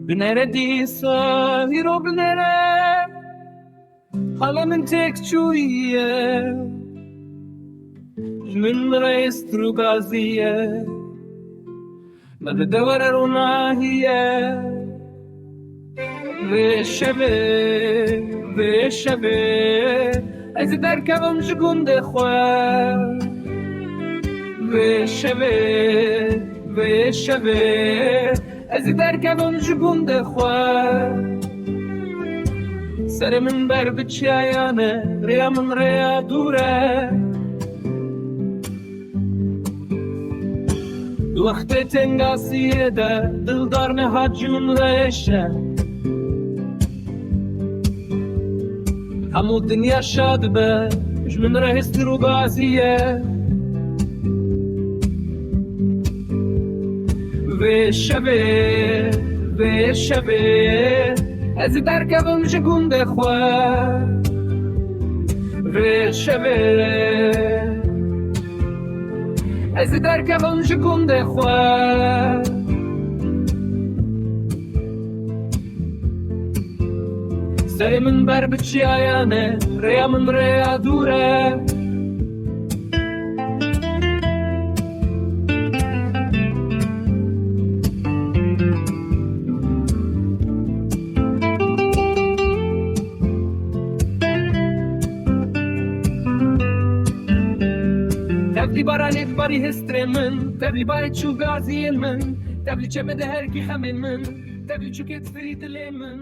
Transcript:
بنرديسا هيرو بنره حالا من تكچویه من رئيس تروغازية مدى دور روناهية وشبه از درکبم جگونده خواه وشبه از درکبم جگونده خواه سر من بر بچیانه ریا من ریا دوره وقت تنگاسیه ده دلدار نهاد جون ریشه همو دنیا شاد به من رئیس تروغازیه وشبه از درکبم جگونده خواه وشبه از درکبم جگونده خواه سر من بر بچیانه ریا من ریا دوره تبلی بارانیت باری هستر من تبلی باری چو گازی من تبلی چه مده هر کی خمین من تبلی چو کت فرید لی من